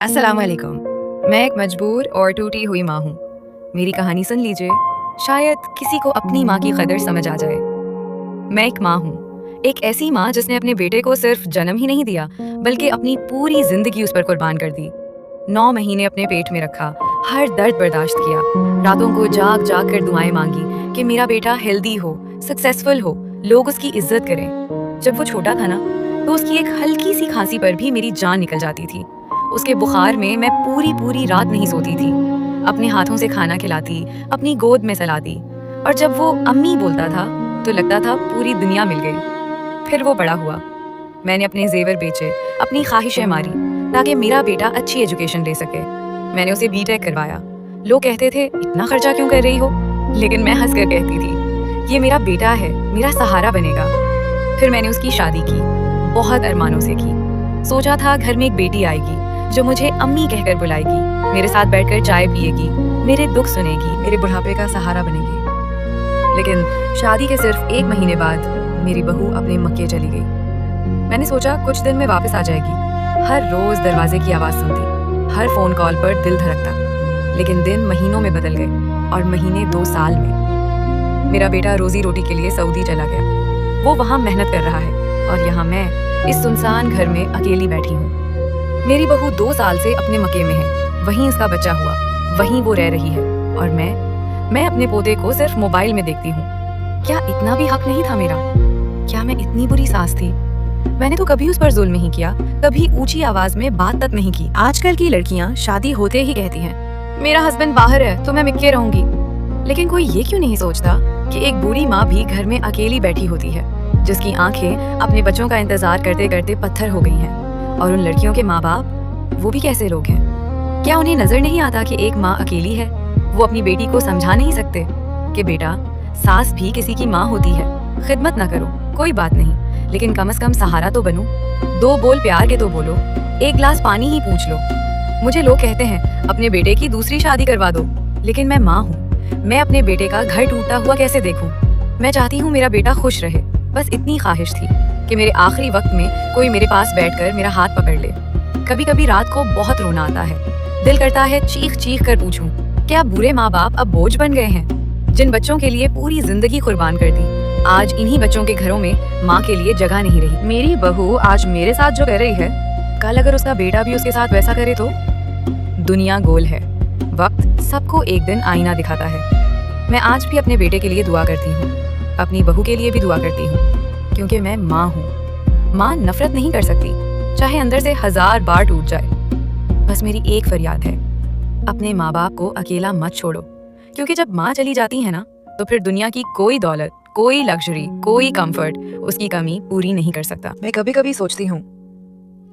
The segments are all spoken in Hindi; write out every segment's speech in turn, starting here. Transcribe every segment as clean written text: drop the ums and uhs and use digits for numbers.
अस्सलामुअलैकुम। मैं एक मजबूर और टूटी हुई माँ हूँ। मेरी कहानी सुन लीजिए, शायद किसी को अपनी माँ की कदर समझ आ जाए। मैं एक माँ हूँ, एक ऐसी माँ जिसने अपने बेटे को सिर्फ जन्म ही नहीं दिया बल्कि अपनी पूरी जिंदगी उस पर कुर्बान कर दी। 9 महीने अपने पेट में रखा, हर दर्द बर्दाश्त किया, रातों को जाग जाग कर दुआएं मांगी कि मेरा बेटा हेल्दी हो, सक्सेसफुल हो, लोग उसकी इज्जत करें। जब वो छोटा था ना, तो उसकी एक हल्की सी खांसी पर भी मेरी जान निकल जाती थी। उसके बुखार में मैं पूरी पूरी रात नहीं सोती थी। अपने हाथों से खाना खिलाती, अपनी गोद में सहलाती, और जब वो अम्मी बोलता था तो लगता था पूरी दुनिया मिल गई। फिर वो बड़ा हुआ, मैंने अपने जेवर बेचे, अपनी ख्वाहिशें मारी ताकि मेरा बेटा अच्छी एजुकेशन ले सके। मैंने उसे बीटेक करवाया। लोग कहते थे इतना खर्चा क्यों कर रही हो, लेकिन मैं हंस कर कहती थी ये मेरा बेटा है, मेरा सहारा बनेगा। फिर मैंने उसकी शादी की, बहुत अरमानों से की। सोचा था घर में एक बेटी आएगी जो मुझे अम्मी कहकर बुलाएगी, मेरे साथ बैठकर चाय पिएगी, मेरे दुख सुनेगी, मेरे बुढ़ापे का सहारा बनेगी। लेकिन शादी के सिर्फ 1 महीने बाद मेरी बहू अपने मक्के चली गई। मैंने सोचा कुछ दिन में वापस आ जाएगी। हर रोज दरवाजे की आवाज सुनती, हर फोन कॉल पर दिल धड़कता। लेकिन दिन महीनों में बदल गए और महीने 2 साल में। मेरा बेटा रोजी रोटी के लिए सऊदी चला गया। वो वहाँ मेहनत कर रहा है और यहाँ मैं इस सुनसान घर में अकेली बैठी हूँ। मेरी बहू 2 साल से अपने मके में है, वहीं इसका बच्चा हुआ, वहीं वो रह रही है, और मैं अपने पोते को सिर्फ मोबाइल में देखती हूँ। क्या इतना भी हक नहीं था मेरा? क्या मैं इतनी बुरी सास थी? मैंने तो कभी उस पर जुल्म नहीं किया, कभी ऊंची आवाज में बात तक नहीं की। आजकल की लड़कियां शादी होते ही कहती हैं मेरा हस्बैंड बाहर है तो मैं मिक्के रहूंगी। लेकिन कोई ये क्यों नहीं सोचता कि एक बुरी माँ भी घर में अकेली बैठी होती है, जिसकी आंखें अपने बच्चों का इंतजार करते करते पत्थर हो गई हैं। और उन लड़कियों के माँ बाप, वो भी कैसे लोग हैं? क्या उन्हें नजर नहीं आता कि एक माँ अकेली है? वो अपनी बेटी को समझा नहीं सकते कि बेटा, सास भी किसी की माँ होती है। खिदमत ना करो, कोई बात नहीं, लेकिन कम से कम सहारा तो बनो। 2 बोल प्यार के तो बोलो, 1 गिलास पानी ही पूछ लो। मुझे लोग कहते हैं अपने बेटे की दूसरी शादी करवा दो, लेकिन मैं माँ हूँ। मैं अपने बेटे का घर टूटा हुआ कैसे देखूं? मैं चाहती हूँ मेरा बेटा खुश रहे, बस इतनी ख्वाहिश थी कि मेरे आखिरी वक्त में कोई मेरे पास बैठकर मेरा हाथ पकड़ ले। कभी कभी रात को बहुत रोना आता है, दिल करता है चीख चीख कर पूछूं, क्या बुरे माँ बाप अब बोझ बन गए हैं? जिन बच्चों के लिए पूरी जिंदगी कुर्बान कर दी, आज इन्हीं बच्चों के घरों में माँ के लिए जगह नहीं रही। मेरी बहू आज मेरे साथ जो कर रही है, कल अगर उसका बेटा भी उसके साथ वैसा करे तो? दुनिया गोल है, वक्त सबको एक दिन आईना दिखाता है। मैं आज भी अपने बेटे के लिए दुआ करती हूँ, अपनी बहू के लिए भी दुआ करती हूँ, क्योंकि मैं माँ हूँ। माँ नफरत नहीं कर सकती, चाहे अंदर से 1000 बार टूट जाए। बस मेरी एक फरियाद है, अपने माँ बाप को अकेला मत छोड़ो, क्योंकि जब माँ चली जाती है ना, तो फिर दुनिया की कोई दौलत, कोई लग्जरी, कोई कंफर्ट उसकी कमी पूरी नहीं कर सकता। मैं कभी कभी सोचती हूँ,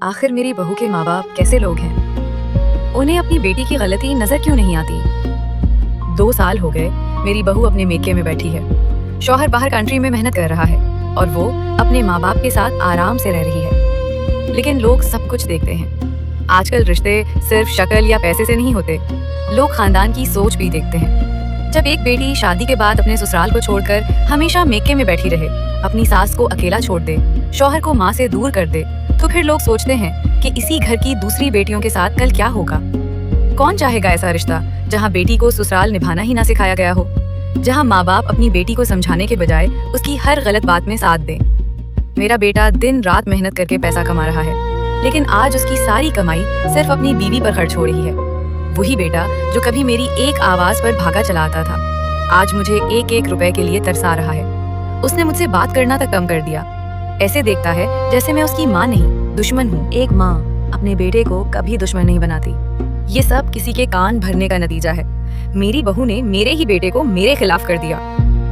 आखिर मेरी बहू के माँ बाप कैसे लोग हैं? उन्हें अपनी बेटी की गलती नजर क्यों नहीं आती? 2 साल हो गए मेरी बहू अपने मेके में बैठी है। शौहर बाहर कंट्री में मेहनत कर रहा है और वो अपने माँ बाप के साथ आराम से रह रही है। लेकिन लोग सब कुछ देखते हैं। आजकल रिश्ते सिर्फ शक्ल या पैसे से नहीं होते, लोग खानदान की सोच भी देखते हैं। जब एक बेटी शादी के बाद अपने ससुराल को छोड़कर हमेशा मेके में बैठी रहे, अपनी सास को अकेला छोड़ दे, शौहर को माँ से दूर कर दे, तो फिर लोग सोचते हैं कि इसी घर की दूसरी बेटियों के साथ कल क्या होगा। कौन चाहेगा ऐसा रिश्ता जहाँ बेटी को ससुराल निभाना ही ना सिखाया गया हो, जहाँ माँ बाप अपनी बेटी को समझाने के बजाय उसकी हर गलत बात में साथ दें। मेरा बेटा दिन रात मेहनत करके पैसा कमा रहा है, लेकिन आज उसकी सारी कमाई सिर्फ अपनी बीवी पर खर्च हो रही है। वही बेटा जो कभी मेरी एक आवाज पर भागा चला आता था, आज मुझे 1-1 रुपए के लिए तरसा रहा है। उसने मुझसे बात करना तक कम कर दिया। ऐसे देखता है जैसे मैं उसकी माँ नहीं, दुश्मन हूँ। एक माँ अपने बेटे को कभी दुश्मन नहीं बनाती। ये सब किसी के कान भरने का नतीजा है। मेरी बहू ने मेरे ही बेटे को मेरे खिलाफ कर दिया,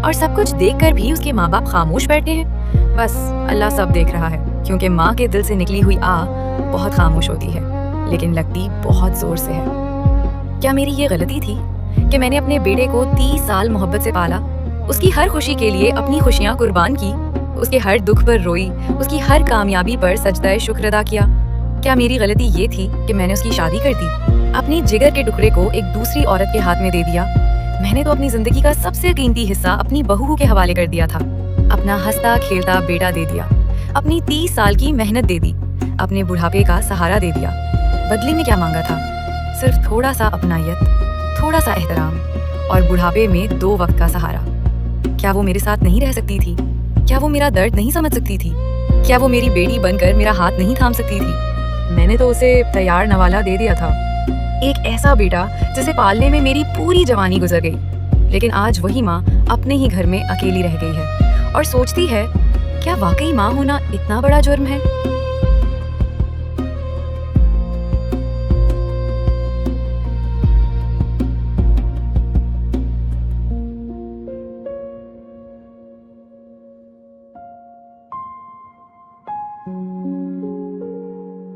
और सब कुछ देखकर भी उसके माँ बाप खामोश बैठे हैं। बस अल्लाह सब देख रहा है, क्योंकि माँ के दिल से निकली हुई आह बहुत खामोश होती है, लेकिन लगती बहुत जोर से है। क्या मेरी ये गलती थी कि मैंने अपने बेटे को 30 साल मोहब्बत से पाला, उसकी हर खुशी के लिए अपनी खुशियाँ कुर्बान की, उसके हर दुख पर रोई, उसकी हर कामयाबी पर सजदाए शुक्र अदा किया? क्या मेरी गलती ये थी कि मैंने उसकी शादी कर दी, अपनी जिगर के टुकड़े को एक दूसरी औरत के हाथ में दे दिया? मैंने तो अपनी जिंदगी का सबसे कीमती हिस्सा अपनी बहू के हवाले कर दिया था। अपना हंसता खेलता बेटा दे दिया, अपनी 30 साल की मेहनत दे दी, अपने बुढ़ापे का सहारा दे दिया। बदले में क्या मांगा था? सिर्फ थोड़ा सा अपनायत, थोड़ा सा एहतराम और बुढ़ापे में 2 वक्त का सहारा। क्या वो मेरे साथ नहीं रह सकती थी? क्या वो मेरा दर्द नहीं समझ सकती थी? क्या वो मेरी बेटी बनकर मेरा हाथ नहीं थाम सकती थी? मैंने तो उसे तैयार नवाला दे दिया था, एक ऐसा बेटा जिसे पालने में मेरी पूरी जवानी गुजर गई। लेकिन आज वही माँ अपने ही घर में अकेली रह गई है और सोचती है, क्या वाकई माँ होना इतना बड़ा जुर्म है?